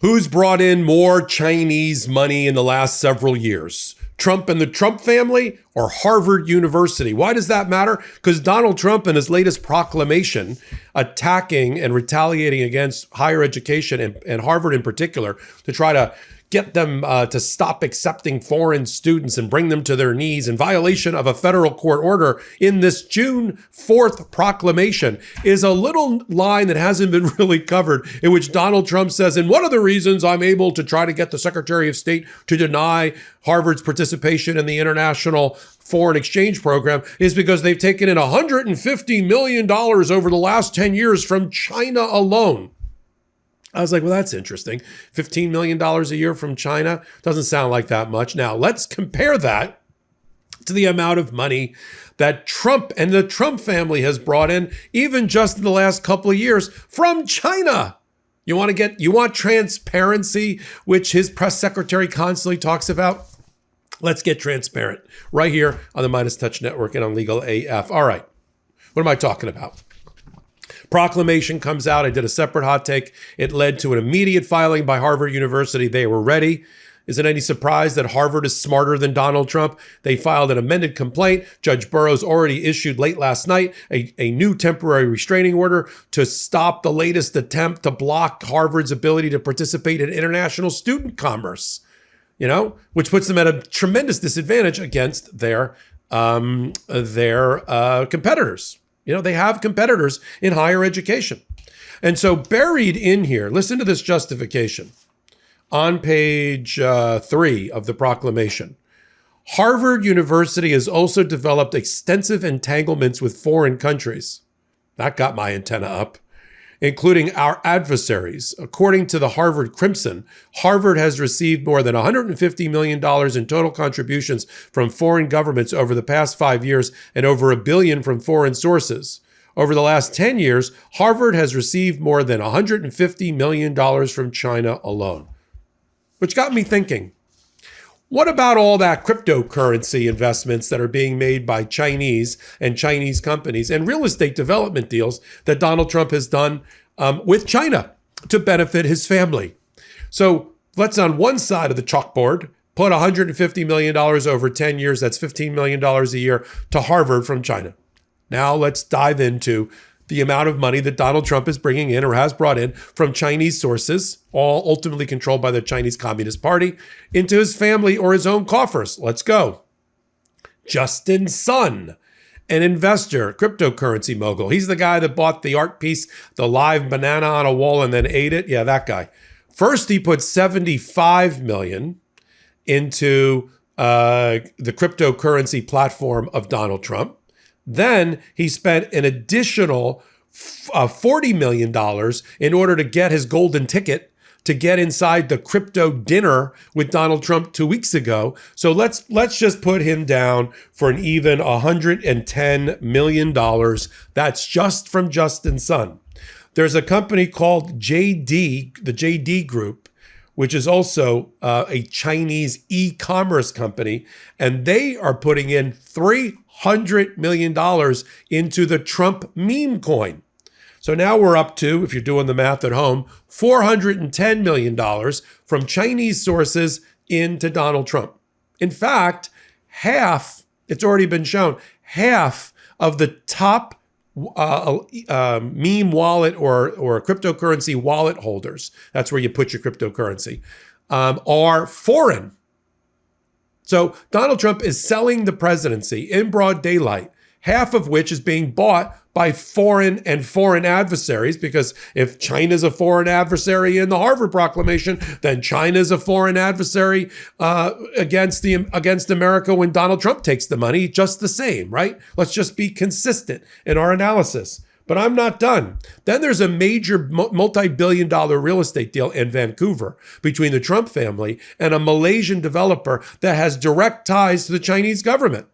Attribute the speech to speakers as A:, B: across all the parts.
A: Who's brought in more Chinese money in the last several years? Trump and the Trump family or Harvard University? Why does that matter? Because Donald Trump in his latest proclamation attacking and retaliating against higher education and Harvard in particular to try to get them to stop accepting foreign students and bring them to their knees in violation of a federal court order in this June 4th proclamation is a little line that hasn't been really covered, in which Donald Trump says, and one of the reasons I'm able to try to get the Secretary of State to deny Harvard's participation in the international foreign exchange program is because they've taken in $150 million over the last 10 years from China alone. I was like, well, that's interesting. $15 million a year from China doesn't sound like that much. Now, let's compare that to the amount of money that Trump and the Trump family has brought in, even just in the last couple of years, from China. You want transparency, which his press secretary constantly talks about? Let's get transparent right here on the MeidasTouch Network and on Legal AF. All right, what am I talking about? Proclamation comes out. I did a separate hot take. It led to an immediate filing by Harvard University. They were ready. Is it any surprise that Harvard is smarter than Donald Trump? They filed an amended complaint. Judge Burroughs already issued late last night a new temporary restraining order to stop the latest attempt to block Harvard's ability to participate in international student commerce, which puts them at a tremendous disadvantage against their competitors. They have competitors in higher education. And so buried in here, listen to this justification. On page 3 of the proclamation, Harvard University has also developed extensive entanglements with foreign countries. That got my antenna up, including our adversaries. According to the Harvard Crimson, Harvard has received more than $150 million in total contributions from foreign governments over the past 5 years and over $1 billion from foreign sources. Over the last 10 years, Harvard has received more than $150 million from China alone. Which got me thinking, what about all that cryptocurrency investments that are being made by Chinese and Chinese companies and real estate development deals that Donald Trump has done with China to benefit his family? So let's, on one side of the chalkboard, put $150 million over 10 years, that's $15 million a year, to Harvard from China. Now let's dive into the amount of money that Donald Trump is bringing in or has brought in from Chinese sources, all ultimately controlled by the Chinese Communist Party, into his family or his own coffers. Let's go. Justin Sun, an investor, cryptocurrency mogul. He's the guy that bought the art piece, the live banana on a wall, and then ate it. Yeah, that guy. First, he put $75 million into the cryptocurrency platform of Donald Trump. Then he spent an additional $40 million in order to get his golden ticket to get inside the crypto dinner with Donald Trump 2 weeks ago. So let's just put him down for an even $110 million. That's just from Justin Sun. There's a company called JD, the JD Group, which is also a Chinese e-commerce company, and they are putting in $300 million into the Trump meme coin. So now we're up to, if you're doing the math at home, $410 million from Chinese sources into Donald Trump. In fact, it's already been shown, half of the top meme wallet or cryptocurrency wallet holders, that's where you put your cryptocurrency, are foreign. So Donald Trump is selling the presidency in broad daylight, half of which is being bought by foreign adversaries, because if China's a foreign adversary in the Harvard Proclamation, then China's a foreign adversary against America when Donald Trump takes the money, just the same, right? Let's just be consistent in our analysis. But I'm not done. Then there's a major multi-billion-dollar real estate deal in Vancouver between the Trump family and a Malaysian developer that has direct ties to the Chinese government.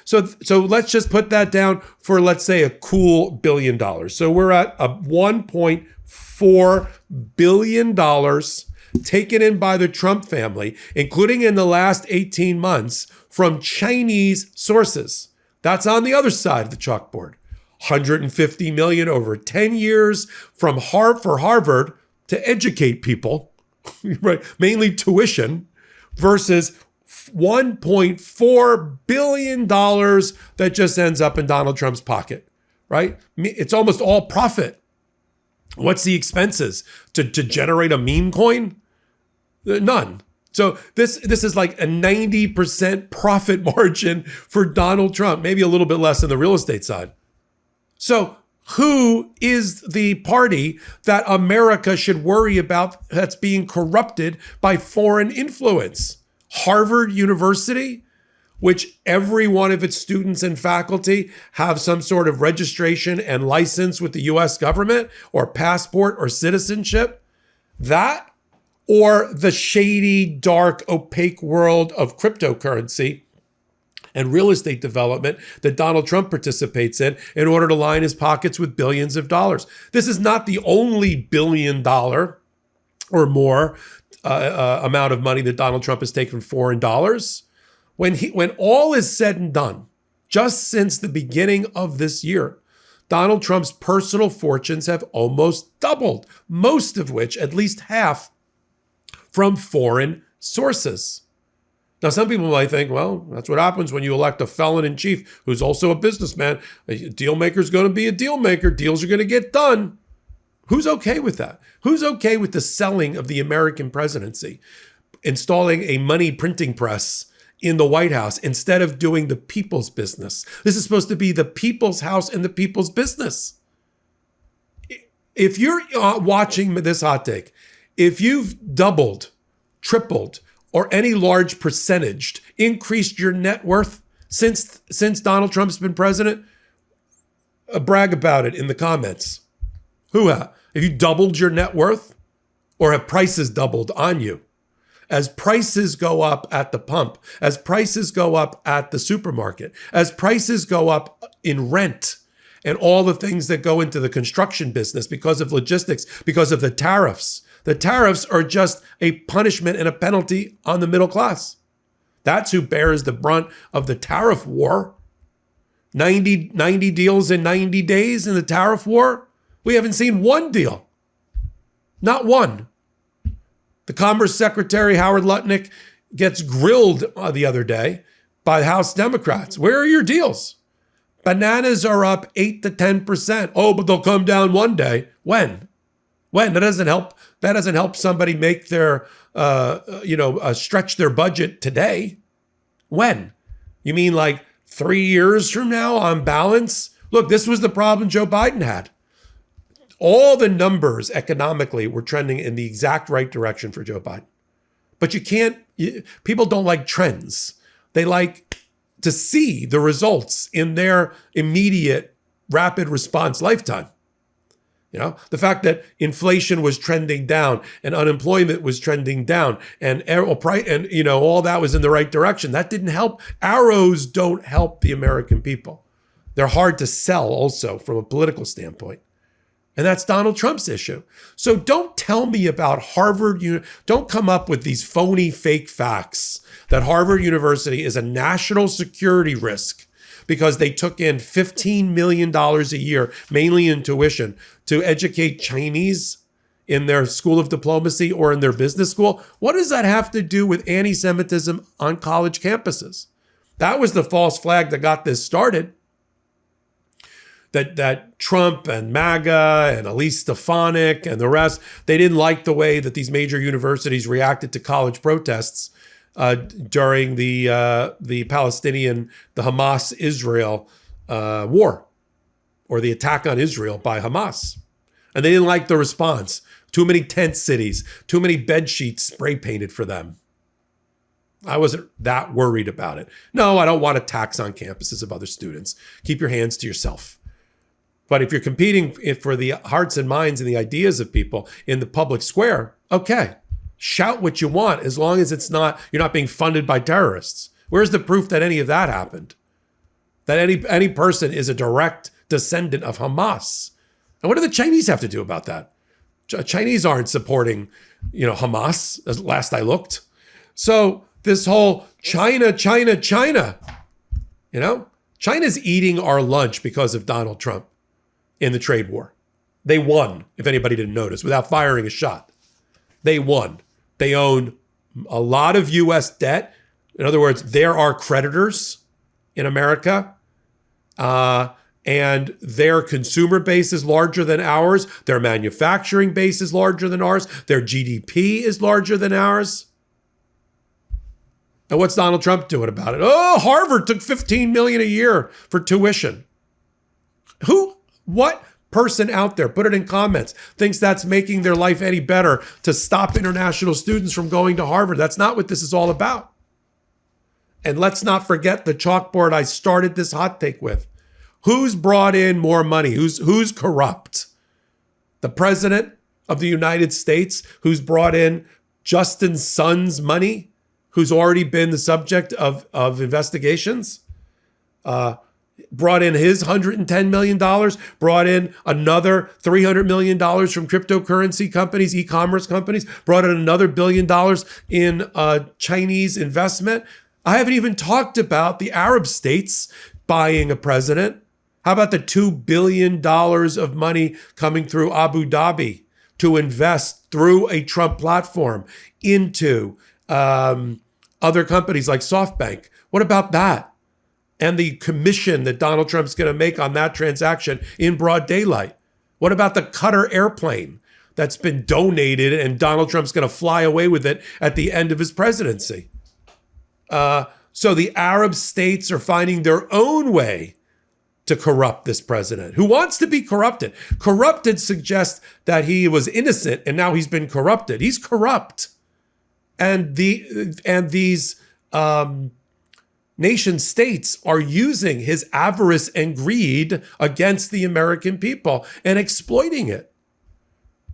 A: So let's just put that down for, let's say, a cool $1 billion. So we're at a $1.4 billion taken in by the Trump family, including in the last 18 months, from Chinese sources. That's on the other side of the chalkboard. $150 million over 10 years for Harvard to educate people right? Mainly tuition versus $1.4 billion that just ends up in Donald Trump's pocket, right? It's almost all profit. What's the expenses to generate a meme coin? None. So this is like a 90% profit margin for Donald Trump, maybe a little bit less on the real estate side. So who is the party that America should worry about that's being corrupted by foreign influence? Harvard University, which every one of its students and faculty have some sort of registration and license with the US government or passport or citizenship? That, or the shady, dark, opaque world of cryptocurrency and real estate development that Donald Trump participates in order to line his pockets with billions of dollars. This is not the only $1 billion or more amount of money that Donald Trump has taken from foreign dollars. When all is said and done, just since the beginning of this year, Donald Trump's personal fortunes have almost doubled, most of which, at least half, from foreign sources. Now, some people might think, well, that's what happens when you elect a felon in chief who's also a businessman. A deal maker's going to be a deal maker. Deals are going to get done. Who's okay with that? Who's okay with the selling of the American presidency, installing a money printing press in the White House instead of doing the people's business? This is supposed to be the people's house and the people's business. If you're watching this hot take, if you've doubled, tripled, or any large percentage increased your net worth since Donald Trump's been president, brag about it in the comments. Have you doubled your net worth, or have prices doubled on you? As prices go up at the pump, as prices go up at the supermarket, as prices go up in rent and all the things that go into the construction business because of logistics, because of the tariffs. The tariffs are just a punishment and a penalty on the middle class. That's who bears the brunt of the tariff war. 90 deals in 90 days in the tariff war. We haven't seen one deal. Not one. The Commerce Secretary, Howard Lutnick, gets grilled the other day by House Democrats. Where are your deals? Bananas are up 8 to 10%. Oh, but they'll come down one day. When? That doesn't help. That doesn't help somebody make their, stretch their budget today. When? You mean like 3 years from now on balance? Look, this was the problem Joe Biden had. All the numbers economically were trending in the exact right direction for Joe Biden. But people don't like trends. They like to see the results in their immediate rapid response lifetime. The fact that inflation was trending down and unemployment was trending down and all that was in the right direction. That didn't help. Arrows don't help the American people. They're hard to sell also from a political standpoint. And that's Donald Trump's issue. So don't tell me about Harvard. Don't come up with these phony fake facts that Harvard University is a national security risk because they took in $15 million a year, mainly in tuition, to educate Chinese in their school of diplomacy or in their business school. What does that have to do with anti-Semitism on college campuses? That was the false flag that got this started. That Trump and MAGA and Elise Stefanik and the rest, they didn't like the way that these major universities reacted to college protests during the Hamas-Israel war, or the attack on Israel by Hamas. And they didn't like the response. Too many tent cities, too many bed sheets spray painted for them. I wasn't that worried about it. No, I don't want attacks on campuses of other students. Keep your hands to yourself. But if you're competing for the hearts and minds and the ideas of people in the public square, okay, shout what you want as long as you're not being funded by terrorists. Where's the proof that any of that happened? That any person is a direct descendant of Hamas? And what do the Chinese have to do about that? Chinese aren't supporting, Hamas, as last I looked. So this whole China, China's eating our lunch because of Donald Trump in the trade war. They won, if anybody didn't notice, without firing a shot. They won. They own a lot of U.S. debt. In other words, there are creditors in America. And their consumer base is larger than ours. Their manufacturing base is larger than ours. Their GDP is larger than ours. And what's Donald Trump doing about it? Oh, Harvard took $15 million a year for tuition. What person out there, put it in comments, thinks that's making their life any better to stop international students from going to Harvard? That's not what this is all about. And let's not forget the chalkboard I started this hot take with. Who's brought in more money? Who's corrupt? The president of the United States, who's brought in Justin's son's money, who's already been the subject of investigations, brought in his $110 million, brought in another $300 million from cryptocurrency companies, e-commerce companies, brought in another $1 billion in Chinese investment. I haven't even talked about the Arab states buying a president. How about the $2 billion of money coming through Abu Dhabi to invest through a Trump platform into other companies like SoftBank? What about that? And the commission that Donald Trump's going to make on that transaction in broad daylight? What about the Qatar airplane that's been donated and Donald Trump's going to fly away with it at the end of his presidency? So the Arab states are finding their own way to corrupt this president who wants to be corrupted. Corrupted suggests that he was innocent and now he's been corrupted. He's corrupt. And these nation states are using his avarice and greed against the American people and exploiting it.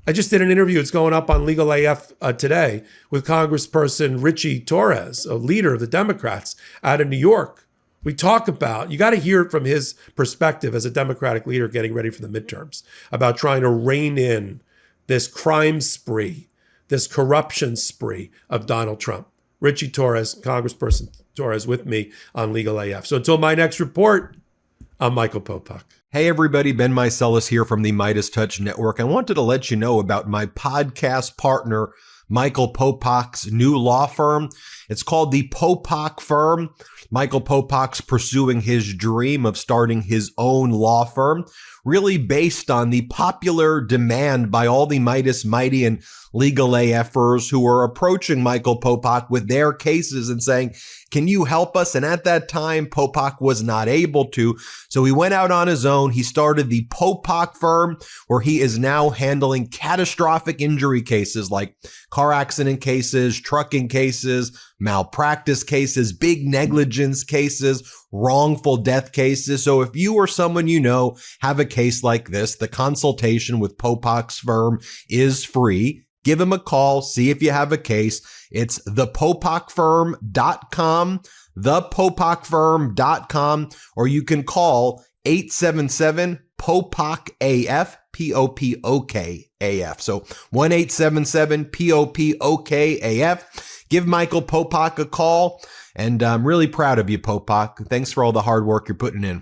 A: I just did an interview. It's going up on Legal AF today with Congressperson Richie Torres, a leader of the Democrats out of New York. We talk about, you got to hear it from his perspective as a Democratic leader getting ready for the midterms, about trying to rein in this crime spree, this corruption spree of Donald Trump. Richie Torres, Congressperson Torres, with me on Legal AF. So until my next report, I'm Michael Popok.
B: Hey everybody, Ben Meiselas here from the MeidasTouch Network. I wanted to let you know about my podcast partner, Michael Popok's new law firm. It's called the Popok Firm. Michael Popok's pursuing his dream of starting his own law firm, really based on the popular demand by all the Meidas Mighty and Legal AFers who are approaching Michael Popok with their cases and saying, can you help us? And at that time, Popok was not able to. So he went out on his own. He started the Popok Firm, where he is now handling catastrophic injury cases like car accident cases, trucking cases, malpractice cases, big negligence cases, wrongful death cases. So if you or someone you know have a case like this, the consultation with Popok's firm is free. Give him a call. See if you have a case. It's thepopokfirm.com, thepopokfirm.com, or you can call 877-POPOK-AF, P-O-P-O-K-A-F. So 1-877-POPOK-AF. Give Michael Popok a call. And I'm really proud of you, Popok. Thanks for all the hard work you're putting in.